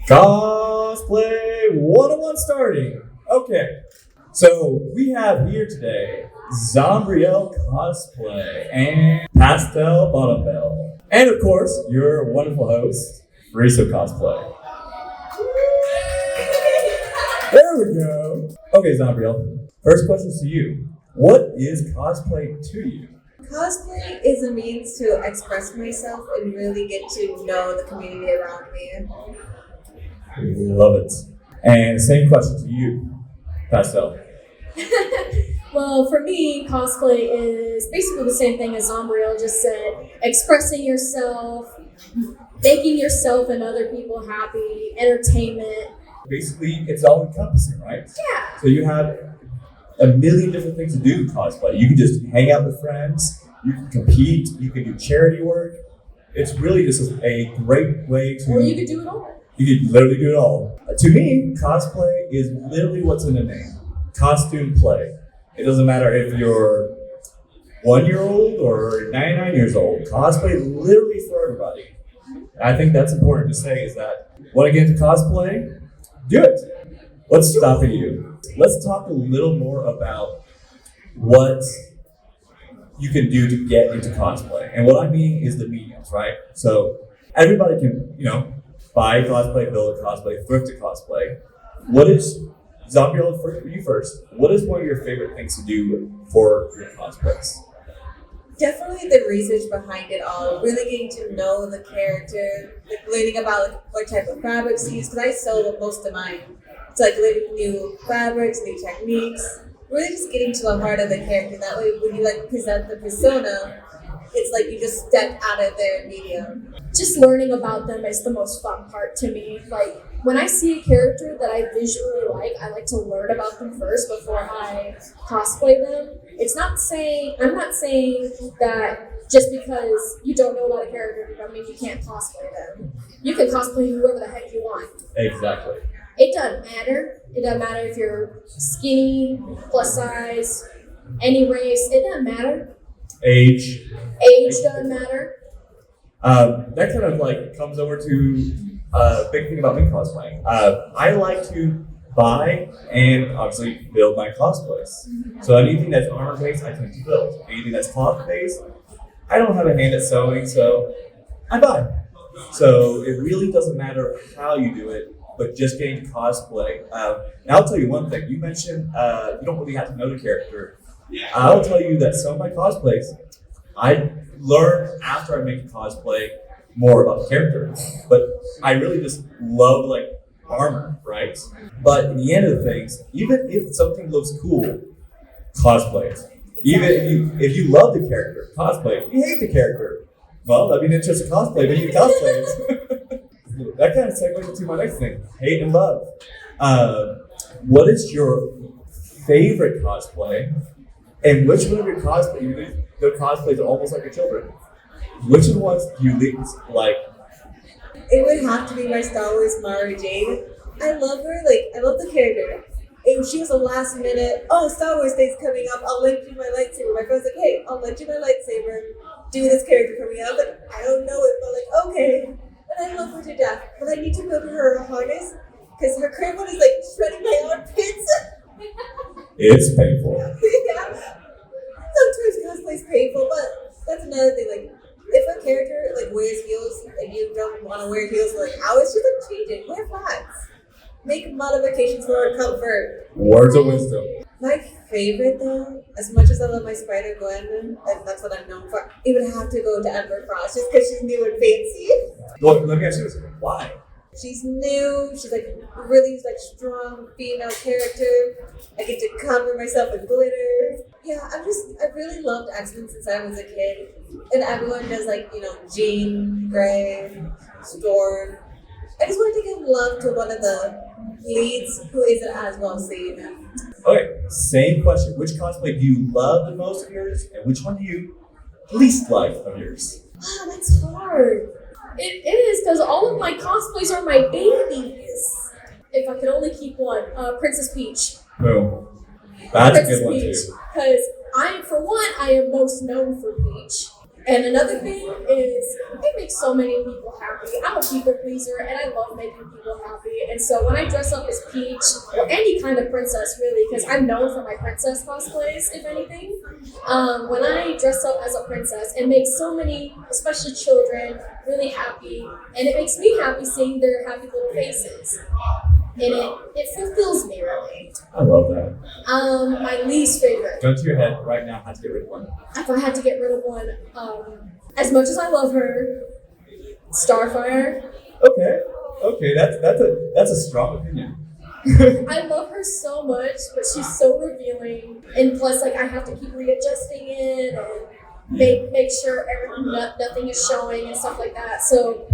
Cosplay 101 starting. Okay, so we have here today Zombriel Cosplay and Pastel Bonnibel. And of course, your wonderful host, Riso Cosplay. There we go. Okay, Zombriel, first question to you. What is cosplay to you? Cosplay is a means to express myself and really get to know the community around me. Love it. And same question to you, Pastel. Well, for me, cosplay is basically the same thing as Zombriel just said. Expressing yourself, making yourself and other people happy, entertainment. Basically, it's all encompassing, right? Yeah. So you have a million different things to do with cosplay. You can just hang out with friends, you can compete, you can do charity work. It's really just a great way to... Or you could do it all. You could literally do it all. To me, cosplay is literally what's in the name. Costume play. It doesn't matter if you're 1-year-old or 99 years old. Cosplay literally for everybody. I think that's important to say is that want to get into cosplay? Do it. What's stopping you? Let's talk a little more about what you can do to get into cosplay. And what I mean is the mediums, right? So everybody can, buy cosplay, build a cosplay, thrift a cosplay. What is, Zombriel, for you first, what is one of your favorite things to do for your cosplays? Definitely the research behind it all, really getting to know the character, learning about what type of fabrics to use, because I sew most of mine. So learning new fabrics, new techniques, really just getting to the heart of the character. That way when you present the persona, it's like you just step out of their medium. Just learning about them is the most fun part to me. Like, when I see a character that I visually like, I like to learn about them first before I cosplay them. I'm not saying that just because you don't know about a character, don't mean you can't cosplay them. You can cosplay whoever the heck you want. Exactly. It doesn't matter. It doesn't matter if you're skinny, plus size, any race. It doesn't matter. Age Doesn't matter. That kind of comes over to a big thing about me cosplaying. I like to buy and obviously build my cosplays. So anything that's armor based, I tend to build. Anything that's cloth based, I don't have a hand at sewing, so I buy. So it really doesn't matter how you do it, but just getting to cosplay. Now I'll tell you one thing. You mentioned you don't really have to know the character. I'll tell you that some of my cosplays, I learn after I make a cosplay more about the character. But I really just love armor, right? But in the end of the things, even if something looks cool, cosplay it. Even if you love the character, cosplay it. If you hate the character, well, it's just a cosplay, but you can cosplay it. That kind of segues into my next thing, hate and love. What is your favorite cosplay? And which one of your cosplays are almost like your children? Which ones do you least like? It would have to be my Star Wars Mara Jade. I love her, I love the character. If she was a last minute, Star Wars Day's coming up, I'll lend you my lightsaber. My friend's like, hey, I'll lend you my lightsaber, do this character for me. I was like, I don't know it, but okay. And I love her to death, but I need to build her a harness, because her current one is shredding my armpits. It's painful. Yeah. Sometimes cosplay's painful, but that's another thing. If a character wears heels and you don't want to wear heels for hours, just change it. Wear flats. Make modifications for her comfort. Words of wisdom. My favorite though, as much as I love my Spider-Gwen, and that's what I'm known for, it would have to go to Ember Frost just because she's new and fancy. Well, let me ask you this. Why? She's new, she's really strong female character. I get to cover myself in glitter. Yeah, I really loved X-Men since I was a kid. And everyone does Jean Grey, Storm. I just want to give love to one of the leads who isn't as well seen. Okay, same question. Which cosplay do you love the most of yours, and which one do you least like of yours? Wow, that's hard. It is, because all of my cosplays are my babies. If I could only keep one, Princess Peach. Boom. That's Princess a good one Peach. too. Because I am most known for Peach. And another thing is, it makes so many people happy. I'm a people pleaser, and I love making people happy. And so when I dress up as Peach, or any kind of princess, really, because I'm known for my princess cosplays, if anything. When I dress up as a princess, it makes so many, especially children, really happy. And it makes me happy seeing their happy little faces. And it fulfills me, really. I love that. My least favorite. Gun to your head right now. How to get rid of one? If I had to get rid of one, as much as I love her, Starfire. Okay, that's a strong opinion. I love her so much, but she's so revealing. And plus, like, I have to keep readjusting it and make sure nothing is showing and stuff like that. So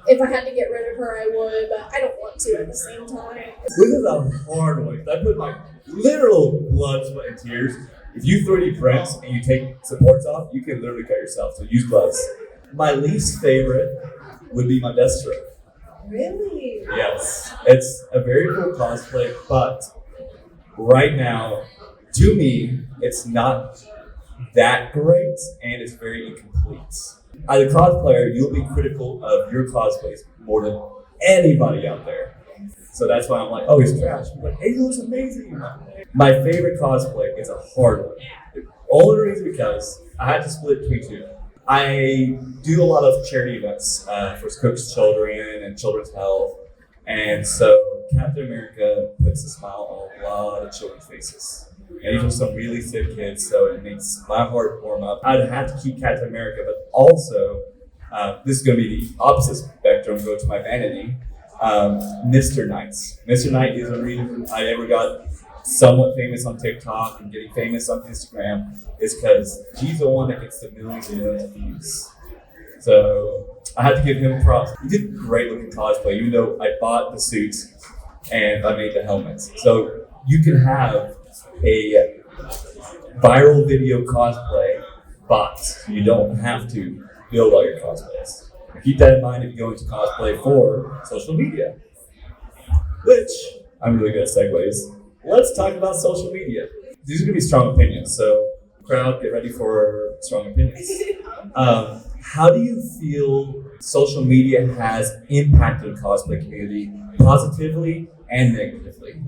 if I had to get rid of her, I would, but I don't want to at the same time. This is a hard one. I put my literal blood, sweat, and tears. If you 3D print and you take supports off, you can literally cut yourself. So use gloves. My least favorite would be my Deathstroke. Really? Yes, it's a very cool cosplay, but right now, to me, it's not that great and it's very incomplete. As a cosplayer, you'll be critical of your cosplays more than anybody out there. So that's why I'm like, oh, he's trash. I'm like, hey, he looks amazing. My favorite cosplay is a hard one. The only reason because I had to split between two. I do a lot of charity events for Cook's Children and Children's Health. And so Captain America puts a smile on a lot of children's faces. And these are some really sick kids, so it makes my heart warm up. I'd have to keep Captain America, but also, this is going to be the opposite spectrum, go to my vanity, Mr. Knights. Mr. Knight is the reason I ever got somewhat famous on TikTok and getting famous on Instagram is because he's the one that gets the millions and millions of views. So I had to give him props. He did great looking cosplay, even though I bought the suits and I made the helmets. So you can have a viral video cosplay bot. You don't have to build all your cosplays. Keep that in mind if you go into cosplay for social media. Which, I'm really good at segues. Let's talk about social media. These are going to be strong opinions, so crowd, get ready for strong opinions. How do you feel social media has impacted the cosplay community positively and negatively?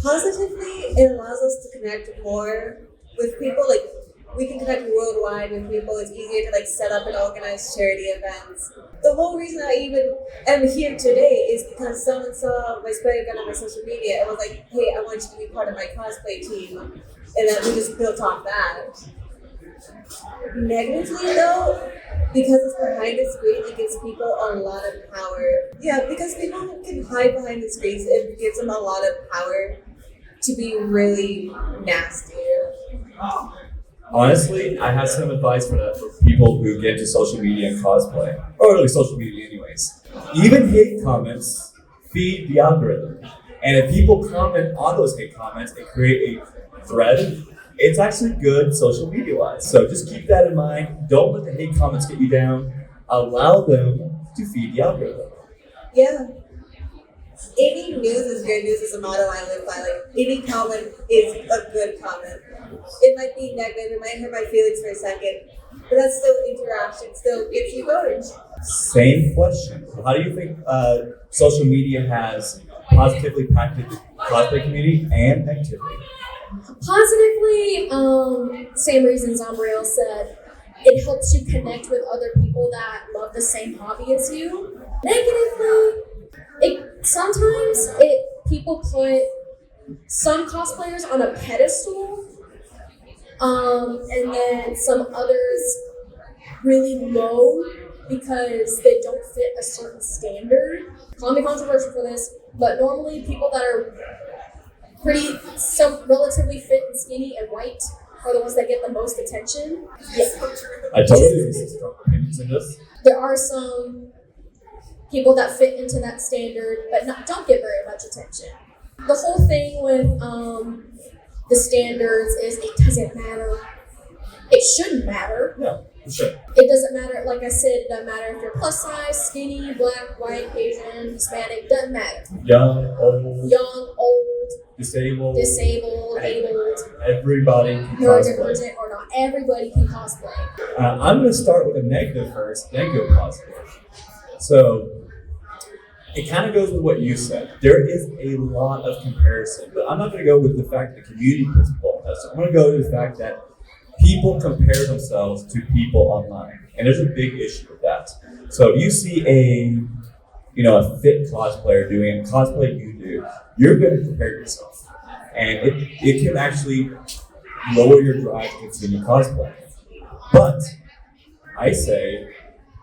Positively, it allows us to connect more with people. Like, we can connect worldwide with people. It's easier to set up and organize charity events. The whole reason I even am here today is because someone saw my spray gun on my social media and was like, hey, I want you to be part of my cosplay team. And then we just built off that. Negatively though, because it's behind the screen, it gives people a lot of power. Yeah, because people can hide behind the screens, it gives them a lot of power to be really nasty. Honestly, I have some advice for that for people who get into social media and cosplay, or really social media anyways. Even hate comments feed the algorithm. And if people comment on those hate comments and create a thread, it's actually good social media-wise. So just keep that in mind. Don't let the hate comments get you down. Allow them to feed the algorithm. Yeah. Any news is good news is a motto I live by. Any comment is a good comment. It might be negative, it might hurt my feelings for a second, but that's still interaction, still gets you going. Same question. How do you think social media has positively impacted the cosplay community and negatively? Positively, same reason Zombriel said, it helps you connect with other people that love the same hobby as you. Negatively, people put some cosplayers on a pedestal, and then some others really low because they don't fit a certain standard. Call me controversial for this, but normally people that are relatively fit and skinny and white are the ones that get the most attention. Yeah. I totally see strong opinions in this. There are some people that fit into that standard, but don't get very much attention. The whole thing with the standards is it doesn't matter. It shouldn't matter. No, it should. It doesn't matter. Like I said, it doesn't matter if you're plus size, skinny, black, white, Asian, Hispanic. Doesn't matter. Young, old. Young, old. disabled, disabled, abled, everybody can cosplay. neurodivergent, or not everybody can cosplay. I'm going to start with a negative first, then go positive. So it kind of goes with what you said. There is a lot of comparison, but I'm not going to go with the fact that the community puts people on this. I'm going to go with the fact that people compare themselves to people online, and there's a big issue with that. So if you see a fit cosplayer doing a cosplay you do, you're going to compare yourself, and it can actually lower your drive to continue cosplay. But I say,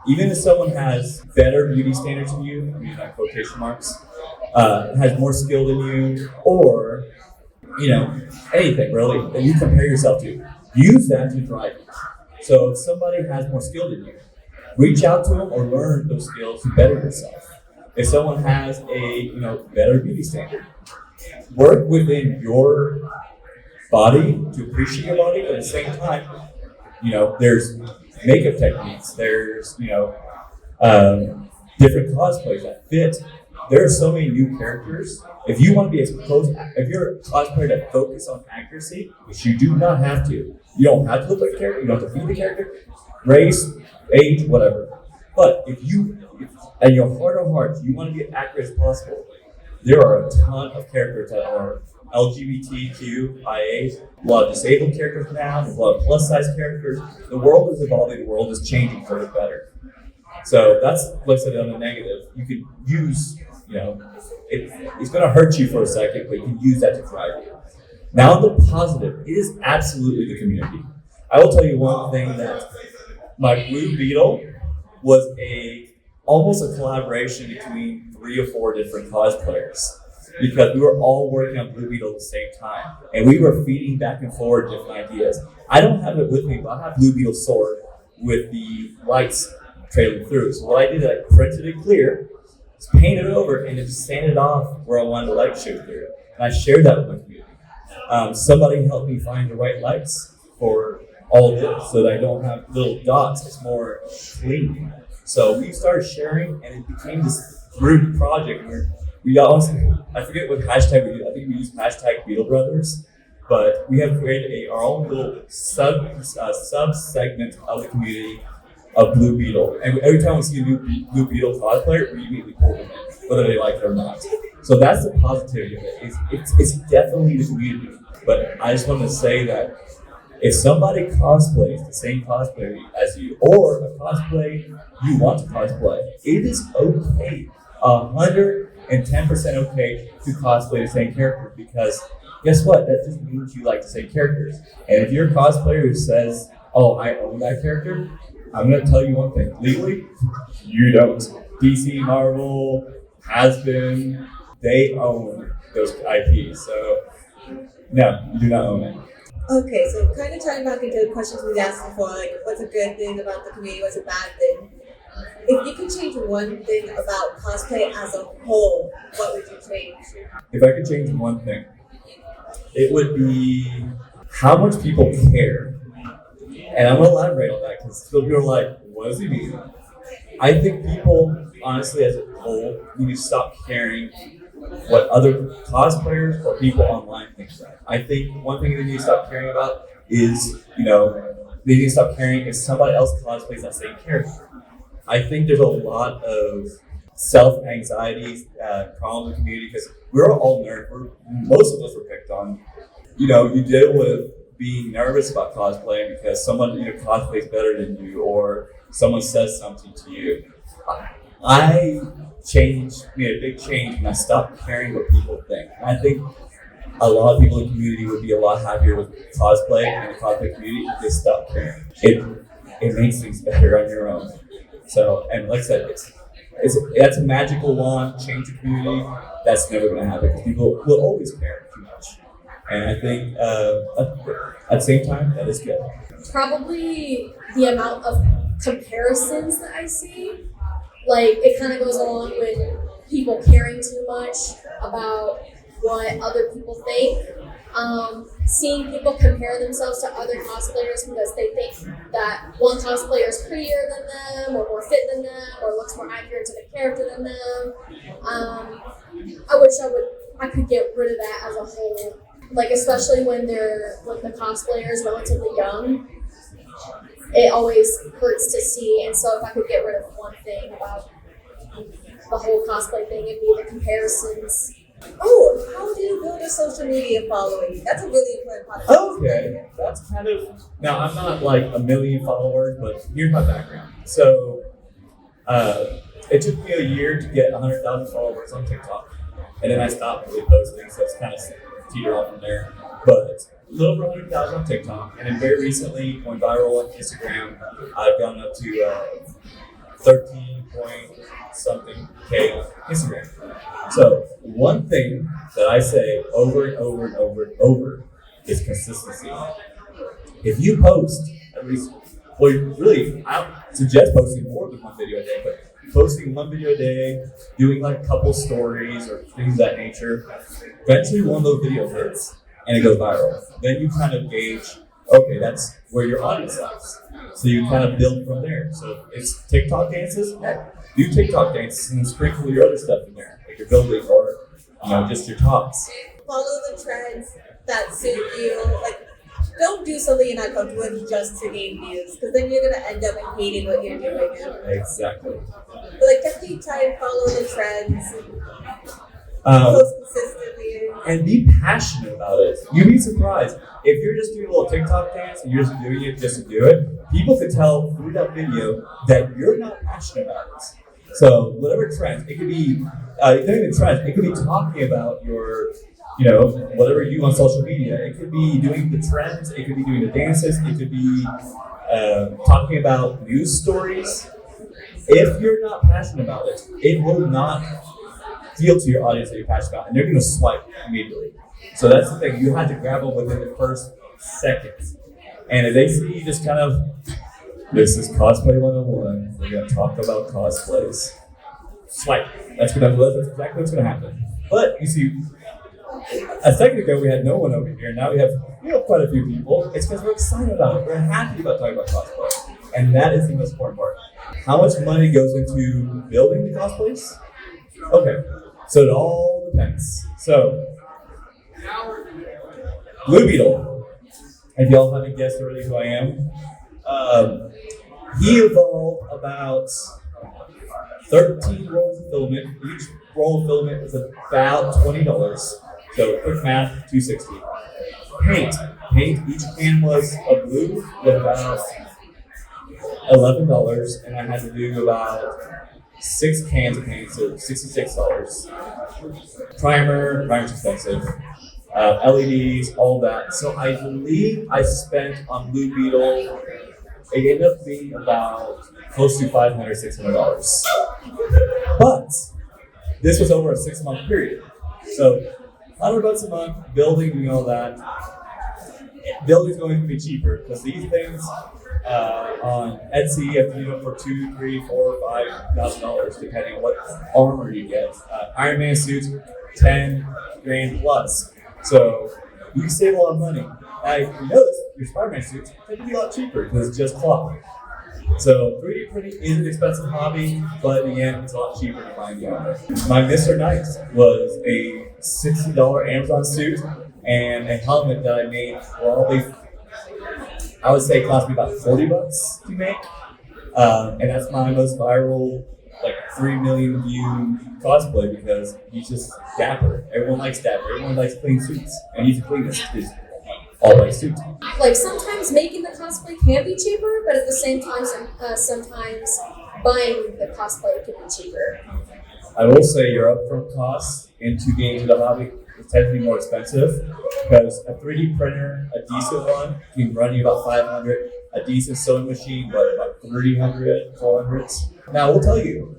even if someone has better beauty standards than you, I mean like quotation marks, has more skill than you, or anything really that you compare yourself to, use that to drive you. So if somebody has more skill than you, reach out to them or learn those skills to better yourself. If someone has a better beauty standard, work within your body to appreciate your body, but at the same time, there's makeup techniques, there's different cosplays that fit. There are so many new characters. If you want to be as close, if you're a cosplayer that focus on accuracy, which you do not have to, you don't have to look like a character, you don't have to be the character, race, age, whatever. But if in your heart of hearts, you want to be as accurate as possible, there are a ton of characters that are LGBTQIA, a lot of disabled characters now, there's a lot of plus size characters. The world is evolving, the world is changing for the better. So that's, like I said, on the negative. You could use, it's going to hurt you for a second, but you can use that to drive you. Now on the positive, it is absolutely the community. I will tell you one thing, that my Blue Beetle was almost a collaboration between 3 or 4 different cosplayers, because we were all working on Blue Beetle at the same time, and we were feeding back and forth different ideas. I don't have it with me, but I have Blue Beetle's sword with the lights trailing through. So what I did, I printed it clear, just painted it over, and then just sanded off where I wanted the light to show through. And I shared that with my community. Somebody helped me find the right lights for all of this, so that I don't have little dots. It's more clean. So we started sharing, and it became this group project where we also, I forget what hashtag we used. I think we used hashtag Beetle Brothers, but we have created our own little sub segment of the community of Blue Beetle. And every time we see a new Blue Beetle cosplayer, we immediately pull them in, whether they like it or not. So that's the positivity of it. It's definitely the community. But I just want to say that if somebody cosplays the same cosplay as you, or a cosplay you want to cosplay, it is okay, 110% okay to cosplay the same character, because guess what? That just means you like the same characters. And if you're a cosplayer who says, "Oh, I own that character," I'm going to tell you one thing. Legally, you don't. DC, Marvel, has been, they own those IPs. So, no, you do not own it. Okay, so kind of tying back into the questions we asked before, like what's a good thing about the community, what's a bad thing? If you could change one thing about cosplay as a whole, what would you change? If I could change one thing, it would be how much people care. And I'm going to elaborate on that, because people are like, what does he mean? I think people, honestly, as a whole, need to stop caring what other cosplayers or people online think about. I think one thing they need to stop caring about is, they need to stop caring if somebody else cosplays that same character. I think there's a lot of self-anxiety problems in the community, because we're all nerds. Most of us were picked on. You deal with being nervous about cosplaying because someone cosplays better than you, or someone says something to you. I made a big change when I stopped caring what people think. And I think a lot of people in the community would be a lot happier with cosplay and the cosplay community if they stopped caring. It makes things better on your own. So, and like I said, that's a magical wand, change the community. That's never going to happen, because people will always care too much. And I think at the same time, that is good. Probably the amount of comparisons that I see. Like, it kind of goes along with people caring too much about what other people think. Seeing people compare themselves to other cosplayers because they think that one cosplayer is prettier than them, or more fit than them, or looks more accurate to the character than them. I wish I would I could get rid of that as a whole. Like, especially when the cosplayer is relatively young, it always hurts to see. And so if I could get rid of one thing about the whole cosplay thing, it'd be the comparisons. Oh, how do you build a social media following? That's a really important part of Okay, that's kind of, now I'm not like a million followers, but here's my background. So, it took me a year to get 100,000 followers on TikTok, and then I stopped really posting, so it's kind of teeter off from there. But a little over 100,000 on TikTok, and then very recently, going viral on Instagram, I've gone up to 13 point something K on Instagram. So one thing that I say over and over and over and over is consistency. If you post at least, well, really, I don't suggest posting more than one video a day, but posting one video a day, doing like a couple stories or things of that nature, eventually one of those videos hits and it goes viral. Then you kind of gauge, okay, that's where your audience lies. So you kind of build from there. So it's TikTok dances, do TikTok dances and then sprinkle your other stuff in there, like your building or just your talks. Follow the trends that suit you. Like, don't do something you're not comfortable with just to gain views, because then you're gonna end up hating what you're doing. Exactly. But like, definitely try and follow the trends. Post consistently. And be passionate about it. You'd be surprised. If you're just doing a little TikTok dance and you're just doing it just to do it, people can tell through that video that you're not passionate about it. So whatever trends, it could be, not even trends, it could be talking about your, whatever you do on social media. It could be doing the trends, it could be doing the dances, it could be talking about news stories. If you're not passionate about it, it will not feel to your audience that you're passionate about, and they're going to swipe immediately. So that's the thing, you have to grab them within the first second. And if they see you just kind of, this is Cosplay 101, we're going to talk about cosplays. Swipe. That's exactly what's going to happen. But you see, a second ago we had no one over here, now we have quite a few people. It's because we're excited about it. We're happy about talking about cosplay. And that is the most important part. How much money goes into building the cosplays? Okay, so it all depends. So, Blue Beetle, if y'all haven't guessed already who I am, he evolved about 13 rolls of filament. Each roll of filament is about $20. So quick math, $260. Paint. Each can was a blue with about $11, and I had to do about 6 cans of paint, so $66. Primer's expensive. LEDs, all that. So I believe I spent on Blue Beetle, it ended up being about close to $500, $600. But this was over a 6-month period. So $100 a month, building and all that. Building's going to be cheaper because these things on Etsy you have to do it for $2,000, $3,000, $4,000, $5,000 depending on what armor you get. Iron Man suits, $10,000 plus. So you can save a lot of money. Now you notice your Spider-Man suits tend to be a lot cheaper because it's just cloth. So 3D printing is an expensive hobby, but in the end, it's a lot cheaper to find the armor. My Mr. Nice was a $60 Amazon suit and a helmet that I made probably, I would say, cost me about $40 to make. And that's my most viral, 3 million view cosplay because he's just dapper. Everyone likes dapper. Everyone likes clean suits. And he's the cleanest. He's all white suit. Sometimes making the cosplay can be cheaper, but at the same time, sometimes buying the cosplay can be cheaper. I will say your upfront costs into getting into the hobby tend to be more expensive because a 3D printer, a decent one, can run you about $500. A decent sewing machine, about $300, $400. Now, we'll tell you,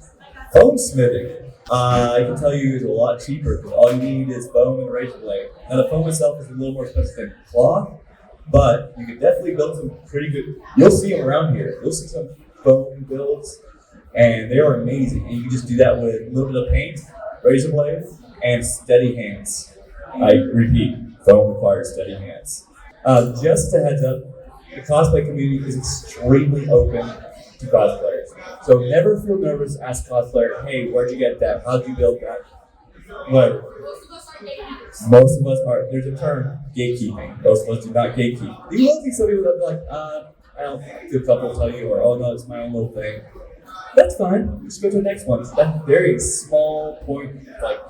foam smithing, I can tell you is a lot cheaper because all you need is foam and a razor blade. Now, the foam itself is a little more expensive than cloth, but you can definitely build some pretty good. You'll see them around here. You'll see some foam builds, and they are amazing. And you can just do that with a little bit of paint, razor blade, and steady hands. I repeat, foam requires steady hands. Just a heads up, the cosplay community is extremely open to cosplayers. So never feel nervous to ask a cosplayer, hey, where'd you get that? How'd you build that? Whatever. Most of us are, there's a term, gatekeeping. Most of us do not gatekeep. You will see some people that be like, I don't feel comfortable tell you, or oh no, it's my own little thing. That's fine. Just go to the next one. That's a very small point, like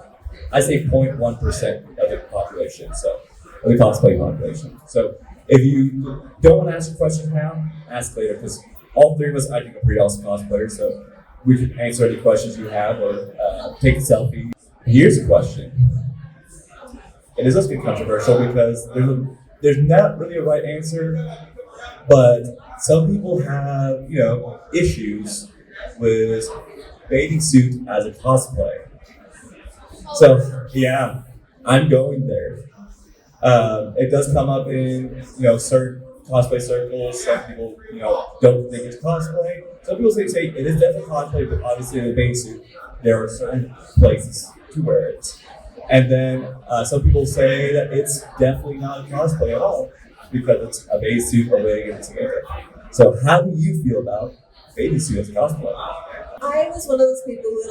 I say 0.1% of the population, so of the cosplay population. So if you don't want to ask your questions now, ask later, because all three of us, I think, are pretty awesome cosplayers, so we can answer any questions you have or take a selfie. Here's a question. It is also controversial because there's not really a right answer, but some people have, issues with bathing suit as a cosplay. So yeah, I'm going there. It does come up in certain cosplay circles. Some people don't think it's cosplay. Some people say it is definitely cosplay, but obviously in a bathing suit there are certain places to wear it. And then some people say that it's definitely not a cosplay at all because it's a bathing suit or way to get together. So how do you feel about bathing suit as a cosplay? I was one of those people who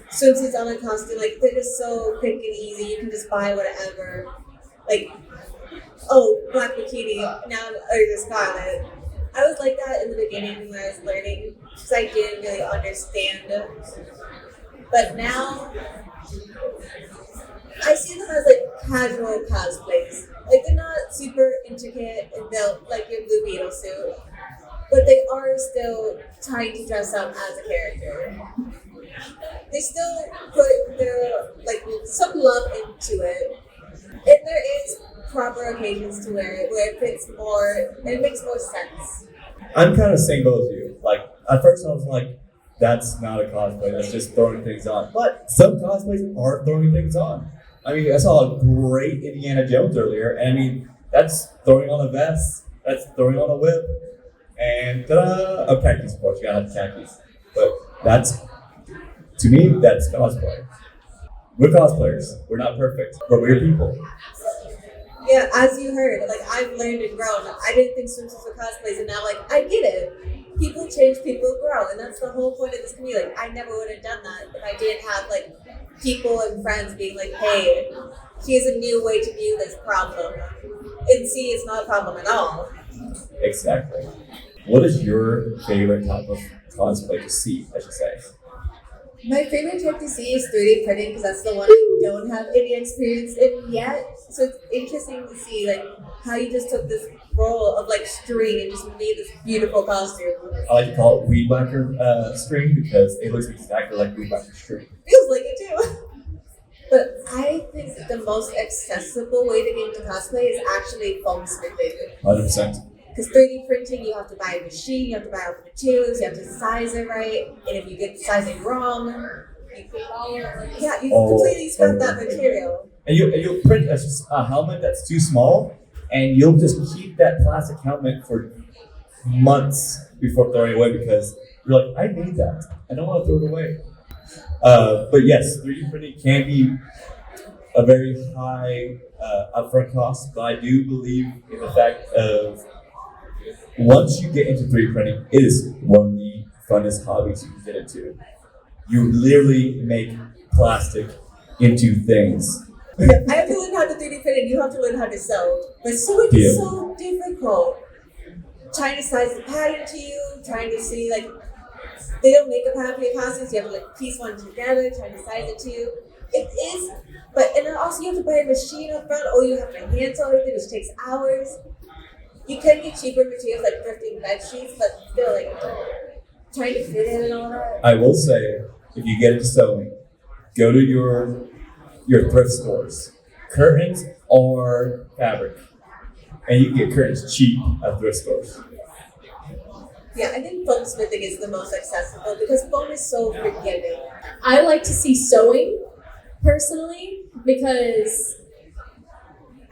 swimsuits on a costume, they're just so quick and easy. You can just buy whatever. Black bikini, now or the scarlet. I was like that in the beginning when I was learning because I didn't really understand. But now I see them as casual cosplays. They're not super intricate and built like your Blue Beetle suit, but they are still trying to dress up as a character. They still put their some love into it, and there is proper occasions to wear it where it fits more and it makes more sense. I'm kind of the same boat as you. At first I was like, that's not a cosplay, that's just throwing things on. But some cosplays are throwing things on. I saw a great Indiana Jones earlier, and that's throwing on a vest, that's throwing on a whip, and ta-da! Oh, khakis, of course, you gotta have khakis. But to me, that's cosplay. We're cosplayers. We're not perfect, but we're people. Yeah, as you heard, I've learned and grown. I didn't think swimsuits were cosplays, and now I get it. People change, people grow, and that's the whole point of this community. I never would have done that if I didn't have people and friends being hey, here's a new way to view this problem, and see it's not a problem at all. Exactly. What is your favorite type of cosplay to see, I should say? My favorite type to see is 3D printing because that's the one I don't have any experience in yet. So it's interesting to see how you just took this roll of string and just made this beautiful costume. I like to call it weed whacker string because it looks exactly like weed whacker string. Feels like it too. But I think the most accessible way to get into cosplay is actually foam smithing. 100%. Because 3D printing, you have to buy a machine, you have to buy all the materials, you have to size it right, and if you get the sizing wrong, you completely scrap that material. And you'll print a helmet that's too small, and you'll just keep that plastic helmet for months before throwing it away because you're like, I need that. I don't want to throw it away. But yes, 3D printing can be a very high upfront cost, but I do believe in the fact of once you get into 3D printing, it is one of the funnest hobbies you can get into. You literally make plastic into things. I have to learn how to 3D print and you have to learn how to sew. But sewing is so difficult. Trying to size the pattern to you, trying to see they don't make a pattern for your costumes, you have to piece one together, trying to size it to you. It is, and then also you have to buy a machine up front or you have to hand sew everything, which takes hours. You can get cheaper materials like thrifting bed sheets, but still, trying to fit in and all that. I will say, if you get into sewing, go to your thrift stores, curtains or fabric, and you can get curtains cheap at thrift stores. Yeah, I think foam smithing is the most accessible because foam is so forgiving. I like to see sewing personally because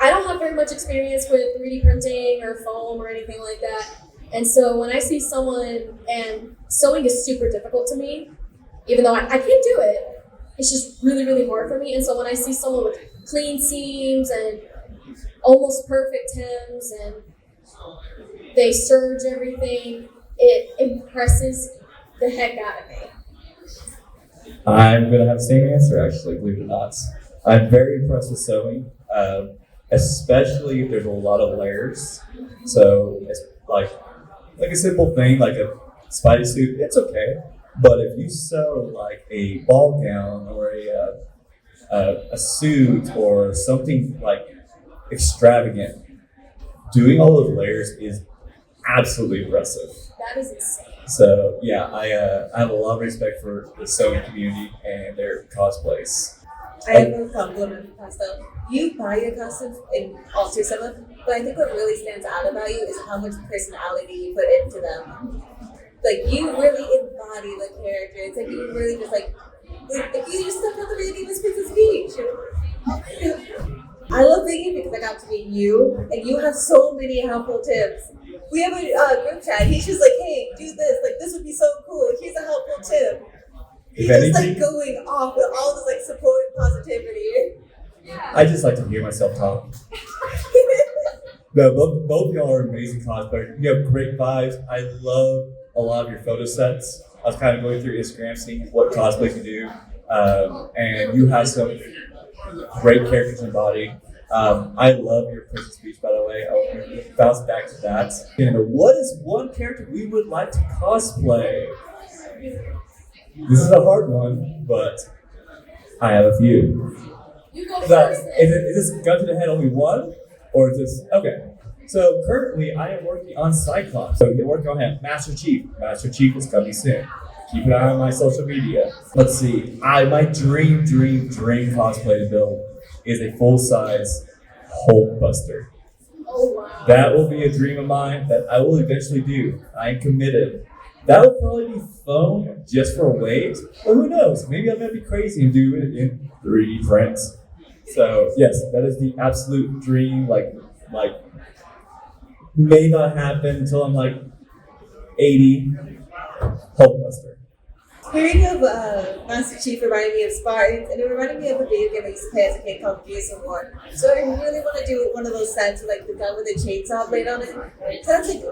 I don't have very much experience with 3D printing or foam or anything like that. And so when I see someone, and sewing is super difficult to me, even though I can do it, it's just really, really hard for me. And so when I see someone with clean seams and almost perfect hems and they serge everything, it impresses the heck out of me. I'm going to have the same answer, actually, believe it or not. I'm very impressed with sewing, especially if there's a lot of layers. So it's like a simple thing like a spidey suit, it's okay. But if you sew like a ball gown or a suit or something like extravagant, doing all those layers is absolutely impressive. That is insane. So yeah, I have a lot of respect for the sewing community and their cosplays. I have a compliment for Pastel. You buy your costumes and alter some of them, but I think what really stands out about you is how much personality you put into them. Like, you really embody the character. It's like you really just like if you just stepped out the radio Miss Princess Peach. I love being here because I got to meet you, and you have so many helpful tips. We have a group chat. He's just like, hey, do this. Like, this would be so cool. Here's a helpful tip. He's just like going off with all this like support and positivity. I just like to hear myself talk. No, both of y'all are amazing cosplayers. You have great vibes. I love a lot of your photo sets. I was kind of going through Instagram, seeing what cosplays you do, and you have some great characters in body. I love your Princess Peach, by the way. I'll bounce back to that. And what is one character we would like to cosplay? This is a hard one, but I have a few. You go But first. is this gun to the head only one? Or is this okay? So currently I am working on Cyclops. So you're working on him. Master Chief. Master Chief is coming soon. Keep an eye on my social media. Let's see. My dream cosplay to build is a full-size Hulk Buster. Oh wow. That will be a dream of mine that I will eventually do. I am committed. That would probably be fun just for a wait, but who knows? Maybe I'm gonna be crazy and do it in 3D print. So yes, that is the absolute dream. Like may not happen until I'm like 80. Hulkbuster. Hearing of Master Chief reminded me of Spartans, and it reminded me of a video game I used to play as a kid called Gears of War. So I really want to do one of those sets with like the gun with the chainsaw blade on it. So that's like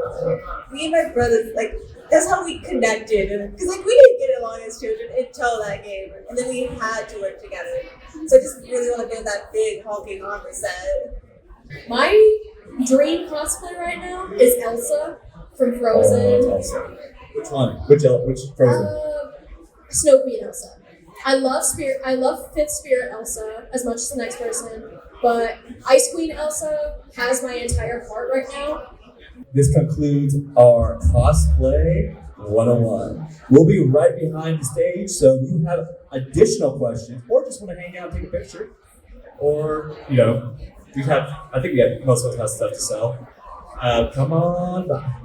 me and my brothers, like that's how we connected. Because like we didn't get along as children until that game, and then we had to work together. So I just really want to build that big hulking armor set. My dream cosplay right now is Elsa from Frozen. Awesome. Which one? Which Frozen? Snow Queen Elsa. I love Fifth Spirit Elsa as much as the next person, but Ice Queen Elsa has my entire heart right now. This concludes our cosplay 101. We'll be right behind the stage, so if you have additional questions or just want to hang out and take a picture, or I think most of us have stuff to sell. Come on by.